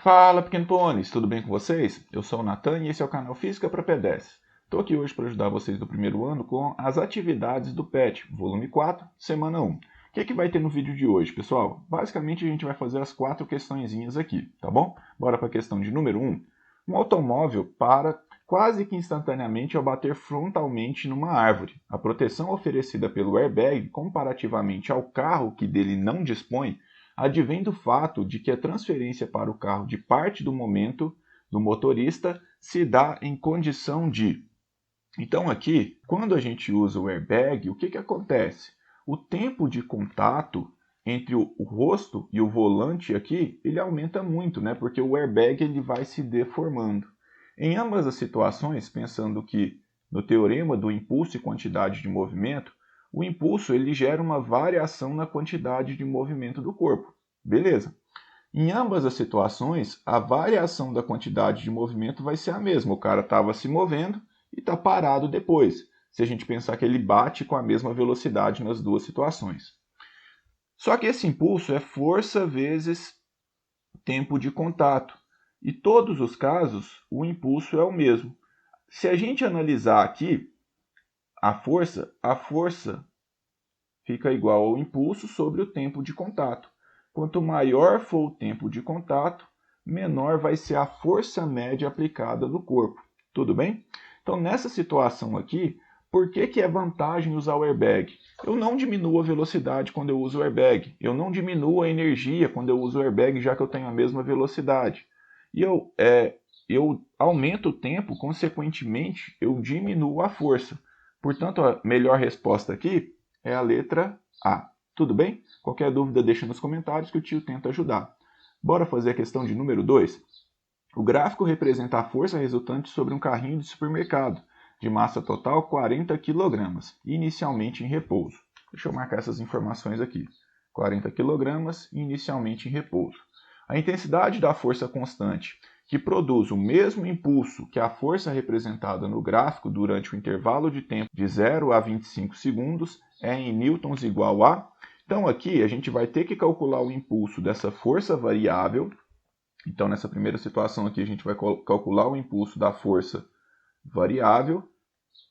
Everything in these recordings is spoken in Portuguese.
Fala, pequeno pôneis, tudo bem com vocês? Eu sou o Natan e esse é o canal Física para P10. Estou aqui hoje para ajudar vocês do primeiro ano com as atividades do PET, volume 4, semana 1. O que vai ter no vídeo de hoje, pessoal? Basicamente a gente vai fazer as 4 questõezinhas aqui, tá bom? Bora para a questão de número 1. Um automóvel para quase que instantaneamente ao bater frontalmente numa árvore. A proteção oferecida pelo airbag comparativamente ao carro que dele não dispõe advém do fato de que a transferência para o carro de parte do momento do motorista se dá em condição de. Então aqui, quando a gente usa o airbag, o que acontece? O tempo de contato entre o rosto e o volante aqui, ele aumenta muito, né? Porque o airbag ele vai se deformando. Em ambas as situações, pensando que no teorema do impulso e quantidade de movimento, o impulso ele gera uma variação na quantidade de movimento do corpo. Beleza. Em ambas as situações, a variação da quantidade de movimento vai ser a mesma. O cara estava se movendo e está parado depois, se a gente pensar que ele bate com a mesma velocidade nas duas situações. Só que esse impulso é força vezes tempo de contato. E todos os casos, o impulso é o mesmo. Se a gente analisar aqui a força fica igual ao impulso sobre o tempo de contato. Quanto maior for o tempo de contato, menor vai ser a força média aplicada no corpo. Tudo bem? Então, nessa situação aqui, por que é vantagem usar o airbag? Eu não diminuo a velocidade quando eu uso o airbag. Eu não diminuo a energia quando eu uso o airbag, já que eu tenho a mesma velocidade. E eu aumento o tempo, consequentemente, eu diminuo a força. Portanto, a melhor resposta aqui é a letra A. Tudo bem? Qualquer dúvida deixa nos comentários que o tio tenta ajudar. Bora fazer a questão de número 2? O gráfico representa a força resultante sobre um carrinho de supermercado, de massa total 40 kg, inicialmente em repouso. Deixa eu marcar essas informações aqui. 40 kg, inicialmente em repouso. A intensidade da força constante, que produz o mesmo impulso que a força representada no gráfico durante o intervalo de tempo de 0 a 25 segundos, é em newtons igual a. Então aqui a gente vai ter que calcular o impulso dessa força variável. Então nessa primeira situação aqui a gente vai calcular o impulso da força variável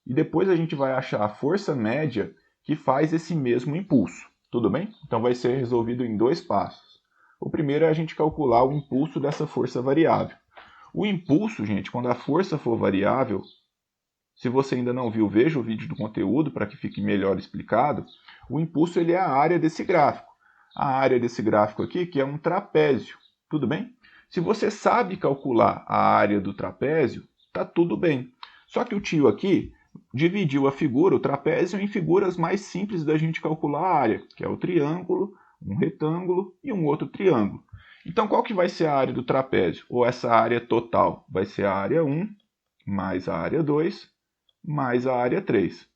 e depois a gente vai achar a força média que faz esse mesmo impulso. Tudo bem? Então vai ser resolvido em 2 passos. O primeiro é a gente calcular o impulso dessa força variável. O impulso, gente, quando a força for variável, se você ainda não viu, veja o vídeo do conteúdo para que fique melhor explicado. O impulso ele é a área desse gráfico. A área desse gráfico aqui, que é um trapézio. Tudo bem? Se você sabe calcular a área do trapézio, está tudo bem. Só que o tio aqui dividiu a figura, o trapézio, em figuras mais simples da gente calcular a área, que é o triângulo, um retângulo e um outro triângulo. Então, qual que vai ser a área do trapézio? Ou essa área total? Vai ser a área 1 mais a área 2 mais a área 3.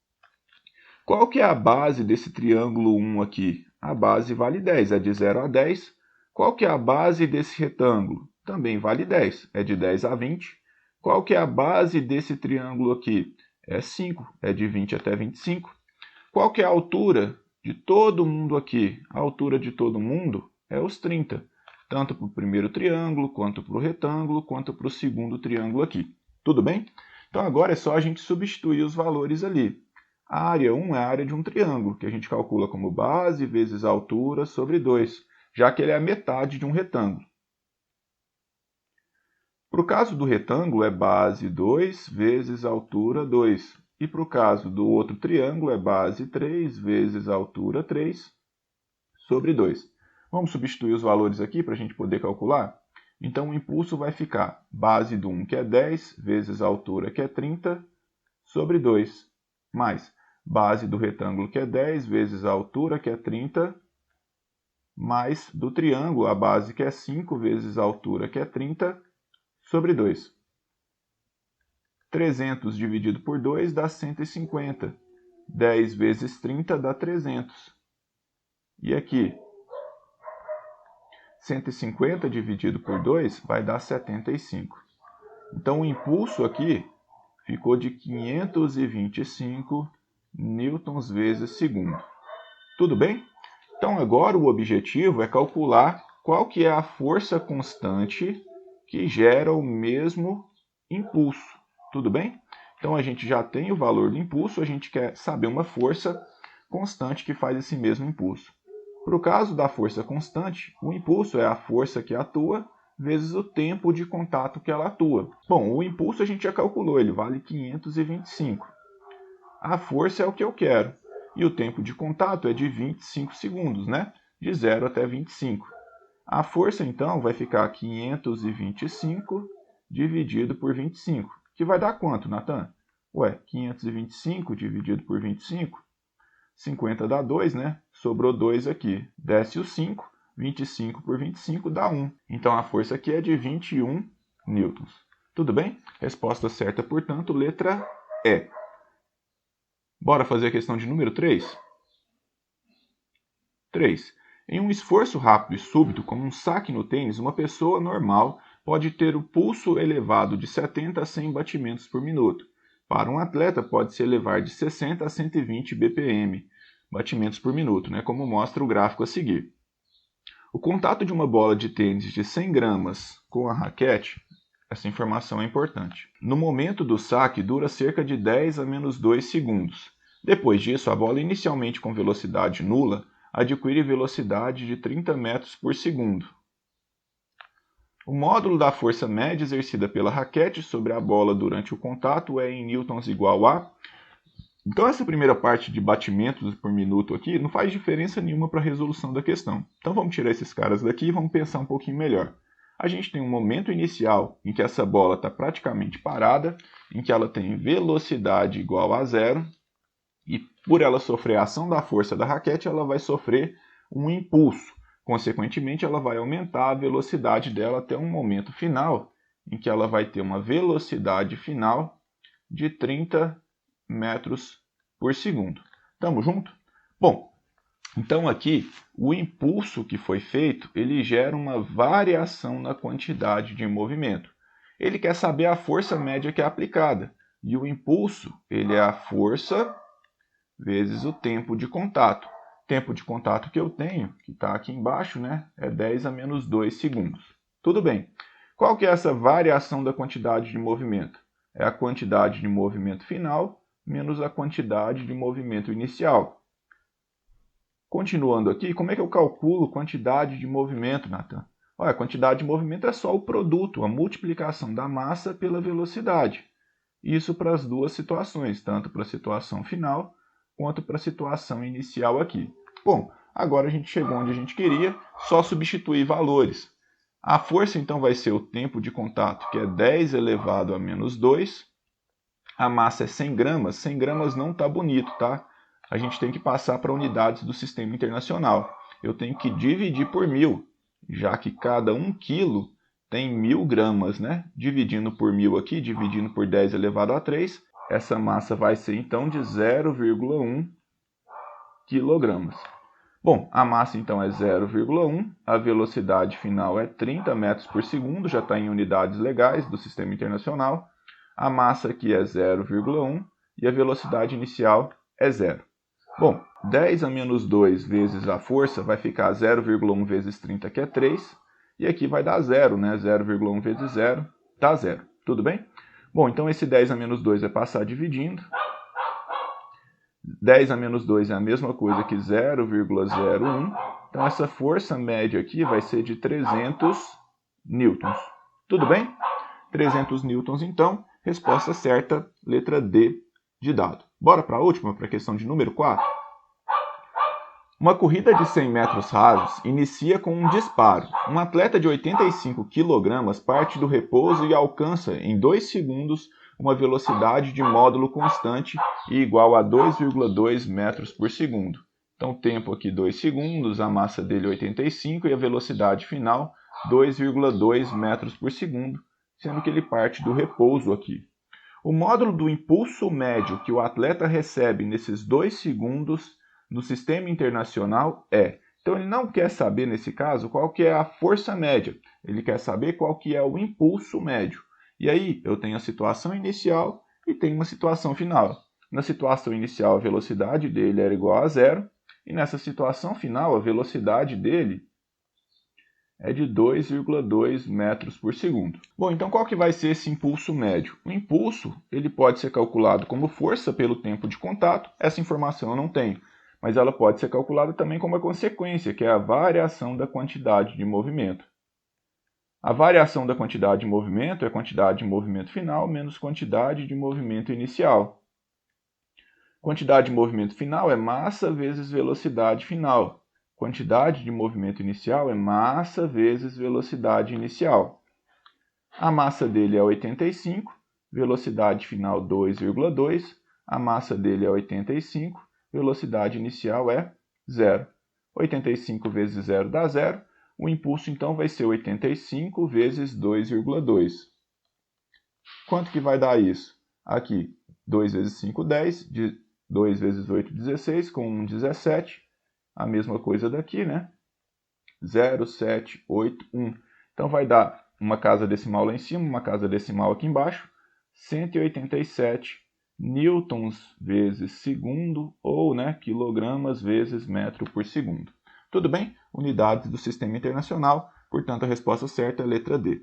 Qual que é a base desse triângulo 1 aqui? A base vale 10, é de 0 a 10. Qual que é a base desse retângulo? Também vale 10, é de 10 a 20. Qual que é a base desse triângulo aqui? É 5, é de 20 até 25. Qual que é a altura de todo mundo aqui? A altura de todo mundo é os 30, tanto para o primeiro triângulo, quanto para o retângulo, quanto para o segundo triângulo aqui. Tudo bem? Então agora é só a gente substituir os valores ali. A área 1 é a área de um triângulo, que a gente calcula como base vezes a altura sobre 2, já que ele é a metade de um retângulo. Para o caso do retângulo, é base 2 vezes altura 2. E para o caso do outro triângulo, é base 3 vezes altura 3 sobre 2. Vamos substituir os valores aqui para a gente poder calcular? Então, o impulso vai ficar base do 1, que é 10, vezes a altura, que é 30, sobre 2, mais base do retângulo, que é 10, vezes a altura, que é 30, mais do triângulo, a base, que é 5, vezes a altura, que é 30, sobre 2. 300 dividido por 2 dá 150. 10 vezes 30 dá 300. E aqui, 150 dividido por 2 vai dar 75. Então, o impulso aqui ficou de 525 newtons vezes segundo. Tudo bem? Então, agora o objetivo é calcular qual que é a força constante que gera o mesmo impulso. Tudo bem? Então a gente já tem o valor do impulso, a gente quer saber uma força constante que faz esse mesmo impulso. Para o caso da força constante, o impulso é a força que atua vezes o tempo de contato que ela atua. Bom, o impulso a gente já calculou, ele vale 525. A força é o que eu quero. E o tempo de contato é de 25 segundos, né? De 0 até 25. A força, então, vai ficar 525 dividido por 25. Que vai dar quanto, Natan? Ué, 525 dividido por 25? 50 dá 2, né? Sobrou 2 aqui. Desce o 5. 25 por 25 dá 1. Então a força aqui é de 21 newtons. Tudo bem? Resposta certa, portanto, letra E. Bora fazer a questão de número 3? 3. Em um esforço rápido e súbito, como um saque no tênis, uma pessoa normal pode ter o pulso elevado de 70 a 100 batimentos por minuto. Para um atleta, pode se elevar de 60 a 120 BPM, batimentos por minuto, né, como mostra o gráfico a seguir. O contato de uma bola de tênis de 100 gramas com a raquete, essa informação é importante. No momento do saque, dura cerca de 10 a menos 2 segundos. Depois disso, a bola inicialmente com velocidade nula adquire velocidade de 30 metros por segundo. O módulo da força média exercida pela raquete sobre a bola durante o contato é em newtons igual a... Então essa primeira parte de batimentos por minuto aqui não faz diferença nenhuma para a resolução da questão. Então vamos tirar esses caras daqui e vamos pensar um pouquinho melhor. A gente tem um momento inicial em que essa bola está praticamente parada, em que ela tem velocidade igual a 0, e por ela sofrer a ação da força da raquete, ela vai sofrer um impulso. Consequentemente, ela vai aumentar a velocidade dela até um momento final, em que ela vai ter uma velocidade final de 30 metros por segundo. Tamo junto? Bom, então aqui o impulso que foi feito, ele gera uma variação na quantidade de movimento. Ele quer saber a força média que é aplicada. E o impulso, ele é a força vezes o tempo de contato. Tempo de contato que eu tenho, que está aqui embaixo, né, é 10 a menos 2 segundos. Tudo bem. Qual que é essa variação da quantidade de movimento? É a quantidade de movimento final menos a quantidade de movimento inicial. Continuando aqui, como é que eu calculo quantidade de movimento, Natan? Olha, a quantidade de movimento é só o produto, a multiplicação da massa pela velocidade. Isso para as duas situações, tanto para a situação final quanto para a situação inicial aqui. Bom, agora a gente chegou onde a gente queria, só substituir valores. A força então vai ser o tempo de contato, que é 10 elevado a menos 2. A massa é 100 gramas. 100 gramas não está bonito, tá? A gente tem que passar para unidades do sistema internacional. Eu tenho que dividir por 1000, já que cada 1 quilo tem 1000 gramas, né? Dividindo por 1000 aqui, dividindo por 10 elevado a 3, essa massa vai ser então de 0,1 quilogramas. Bom, a massa então é 0,1, a velocidade final é 30 metros por segundo, já está em unidades legais do sistema internacional. A massa aqui é 0,1 e a velocidade inicial é 0. Bom, 10 a menos 2 vezes a força vai ficar 0,1 vezes 30, que é 3. E aqui vai dar 0, né? 0,1 vezes 0 dá 0. Tudo bem? Bom, então esse 10 a menos 2 vai passar dividindo. 10 a menos 2 é a mesma coisa que 0,01. Então essa força média aqui vai ser de 300 newtons. Tudo bem? 300 newtons, então. Resposta certa, letra D de dado. Bora para a última, para a questão de número 4. Uma corrida de 100 metros rasos inicia com um disparo. Um atleta de 85 kg parte do repouso e alcança, em 2 segundos, uma velocidade de módulo constante e igual a 2,2 metros por segundo. Então, tempo aqui 2 segundos, a massa dele 85 e a velocidade final 2,2 metros por segundo, sendo que ele parte do repouso aqui. O módulo do impulso médio que o atleta recebe nesses 2 segundos no sistema internacional é... Então ele não quer saber, nesse caso, qual que é a força média. Ele quer saber qual que é o impulso médio. E aí eu tenho a situação inicial e tenho uma situação final. Na situação inicial, a velocidade dele era igual a 0. E nessa situação final, a velocidade dele é de 2,2 metros por segundo. Bom, então qual que vai ser esse impulso médio? O impulso ele pode ser calculado como força pelo tempo de contato, essa informação eu não tenho, mas ela pode ser calculada também como a consequência, que é a variação da quantidade de movimento. A variação da quantidade de movimento é a quantidade de movimento final menos quantidade de movimento inicial. Quantidade de movimento final é massa vezes velocidade final. Quantidade de movimento inicial é massa vezes velocidade inicial. A massa dele é 85, velocidade final 2,2. A massa dele é 85, velocidade inicial é 0. 85 vezes 0 dá 0. O impulso, então, vai ser 85 vezes 2,2. Quanto que vai dar isso? Aqui, 2 vezes 5, 10. 2 vezes 8, 16. Com 1, 17. A mesma coisa daqui, né? 0, 7, 8, 1. Então, vai dar uma casa decimal lá em cima, uma casa decimal aqui embaixo. 187 newtons vezes segundo, ou quilogramas vezes metro por segundo. Tudo bem? Unidades do Sistema Internacional, portanto a resposta certa é a letra D.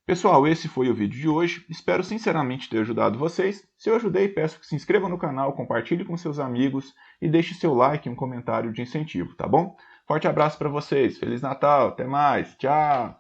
Pessoal, esse foi o vídeo de hoje. Espero sinceramente ter ajudado vocês. Se eu ajudei, peço que se inscreva no canal, compartilhe com seus amigos e deixe seu like e um comentário de incentivo, tá bom? Forte abraço para vocês, Feliz Natal, até mais, tchau!